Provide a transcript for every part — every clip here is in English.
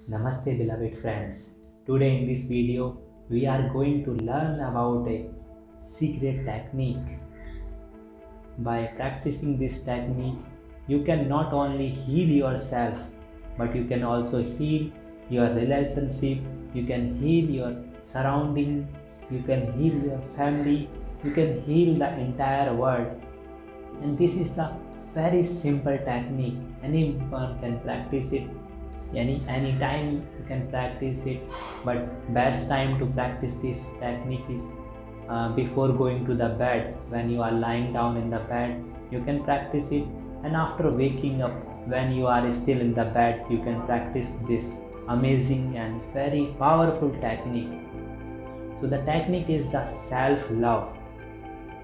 Namaste beloved friends. Today in this video we are going to learn about a secret technique. By practicing this technique you can not only heal yourself but you can also heal your relationship, you can heal your surrounding, you can heal your family, you can heal the entire world. And this is the very simple technique. Anyone can practice it. Anytime you can practice it, but best time to practice this technique is before going to the bed. When you are lying down in the bed you can practice it, and after waking up when you are still in the bed you can practice this amazing and very powerful technique. So the technique is the self love.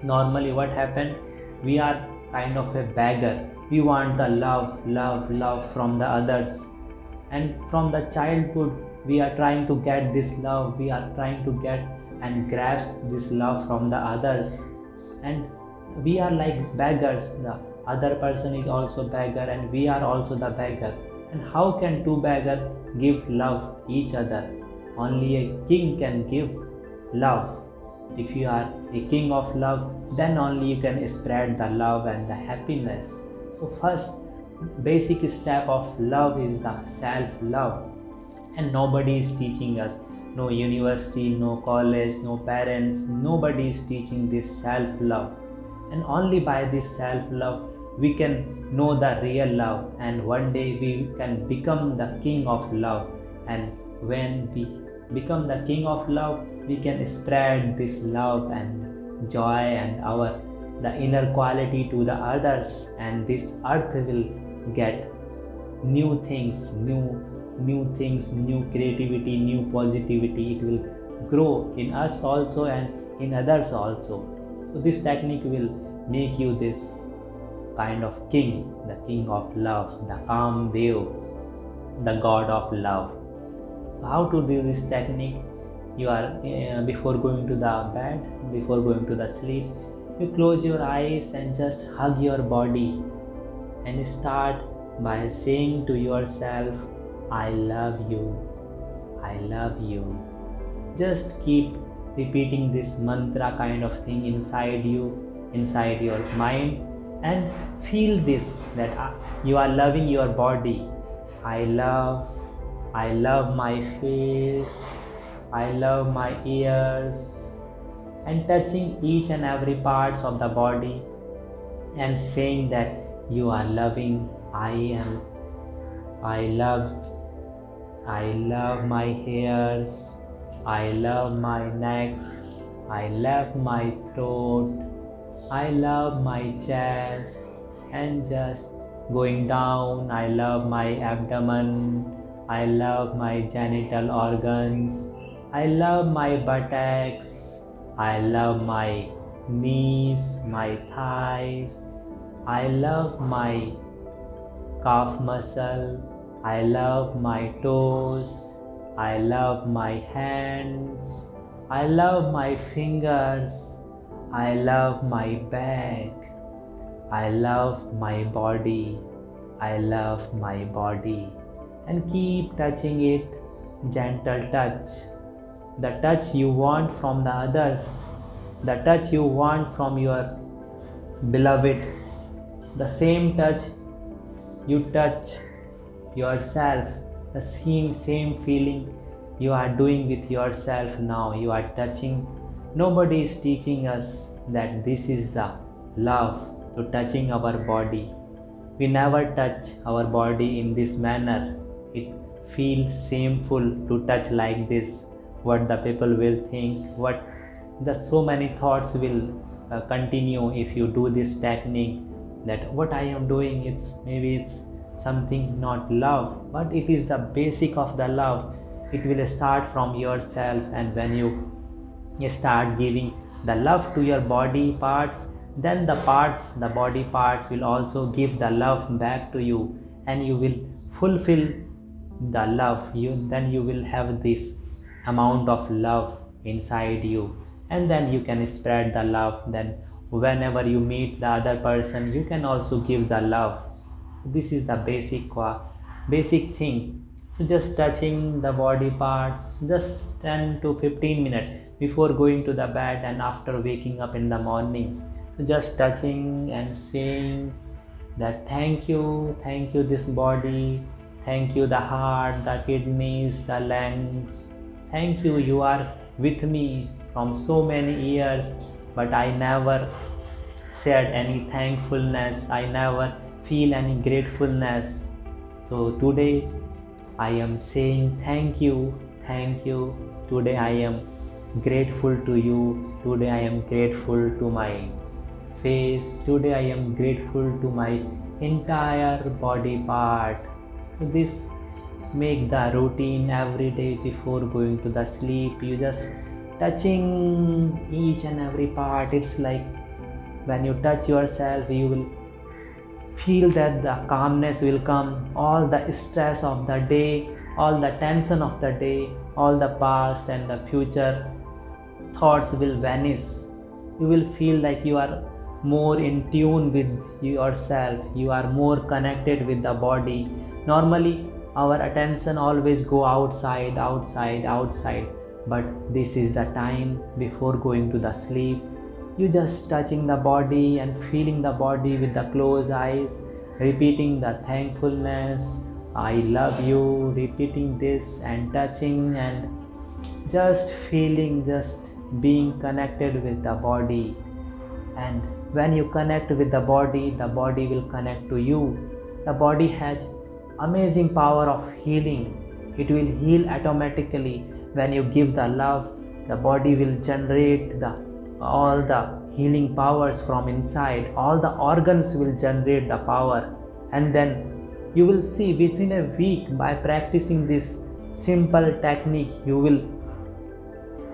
Normally what happened, we are kind of a beggar. We want the love from the others, and from the childhood we are trying to get this love, we are trying to get and grasp this love from the others, and we are like beggars. The other person is also beggar and we are also the beggar. And how can two beggars give love each other? Only a king can give love. If you are a king of love, then only you can spread the love and the happiness. So first basic step of love is the self love, and nobody is teaching us. No university, no college, no parents, nobody is teaching this self love. And only by this self love we can know the real love, and one day we can become the king of love. And when we become the king of love we can spread this love and joy and our the inner quality to the others, and this earth will get new things, new things, new creativity, new positivity. It will grow in us also and in others also. So this technique will make you this kind of king, the king of love, the Kamdev, the god of love. So how to do this technique? You are before going to the bed, before going to the sleep, you close your eyes and just hug your body and start by saying to yourself, I love you, I love you. Just keep repeating this mantra kind of thing inside you, inside your mind, and feel this that you are loving your body. I love my face, I love my ears, and touching each and every parts of the body and saying that you are loving. I love my hairs, I love my neck, I love my throat, I love my chest, and just going down, I love my abdomen, I love my genital organs, I love my buttocks, I love my knees, my thighs, I love my calf muscle, I love my toes, I love my hands, I love my fingers, I love my back, I love my body, I love my body. And keep touching it, gentle touch. The touch you want from the others, the touch you want from your beloved, the same touch you touch yourself, the same feeling you are doing with yourself now. You are touching. Nobody is teaching us that this is the love, to touching our body. We never touch our body in this manner. It feels shameful to touch like this. What the people will think, what the so many thoughts will continue if you do this technique, that what I am doing, it's something not love, but it is the basic of the love. It will start from yourself, and when you start giving the love to your body parts, then the body parts will also give the love back to you, and you will fulfill the love. Then you will have this amount of love inside you, and then you can spread the love. Then whenever you meet the other person you can also give the love. This is the basic thing. So just touching the body parts, just 10 to 15 minutes before going to the bed and after waking up in the morning. So just touching and saying that thank you this body, thank you the heart, the kidneys, the lungs, thank you, you are with me from so many years, but I never said any thankfulness, I never feel any gratefulness. So today I am saying thank you. Today I am grateful to you. Today I am grateful to my face. Today I am grateful to my entire body part. So this make the routine every day before going to the sleep. You just touching each and every part. It's like when you touch yourself, you will feel that the calmness will come, all the stress of the day, all the tension of the day, all the past and the future thoughts will vanish. You will feel like you are more in tune with yourself, you are more connected with the body. Normally our attention always go outside, but this is the time before going to the sleep. You just touching the body and feeling the body with the closed eyes, repeating the thankfulness, I love you, repeating this and touching and just feeling, just being connected with the body. And when you connect with the body will connect to you. The body has amazing power of healing. It will heal automatically. When you give the love, the body will generate all the healing powers from inside. All the organs will generate the power, and then you will see within a week, by practicing this simple technique, you will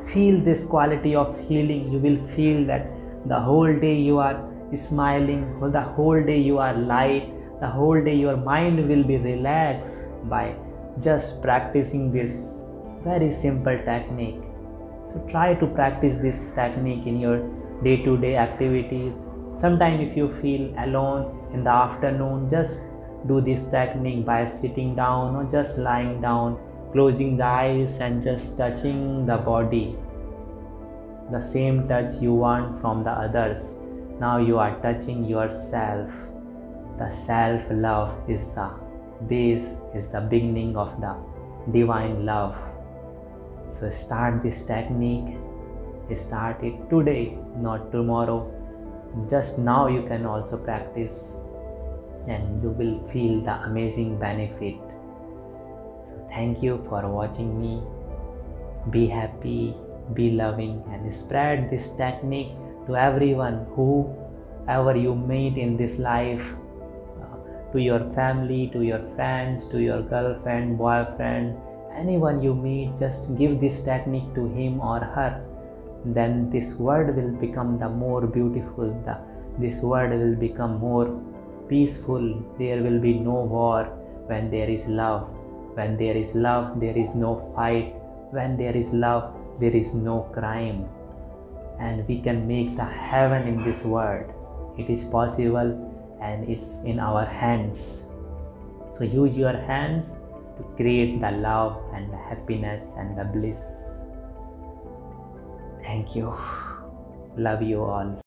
feel this quality of healing. You will feel that the whole day you are smiling, the whole day you are light, the whole day your mind will be relaxed by just practicing this very simple technique. So try to practice this technique in your day-to-day activities. Sometimes if you feel alone in the afternoon, just do this technique by sitting down or just lying down, closing the eyes and just touching the body. The same touch you want from the others. Now you are touching yourself. The self-love is the base, is the beginning of the divine love. So start this technique, start it today, not tomorrow. Just now you can also practice and you will feel the amazing benefit. So thank you for watching me. Be happy, be loving, and spread this technique to everyone, whoever you meet in this life, to your family, to your friends, to your girlfriend, boyfriend, anyone you meet. Just give this technique to him or her. Then this world will become the more beautiful. This world will become more peaceful. There will be no war when there is love. When there is love, there is no fight. When there is love, there is no crime. And we can make the heaven in this world. It is possible and it's in our hands. So use your hands to create the love and the happiness and the bliss. Thank you. Love you all.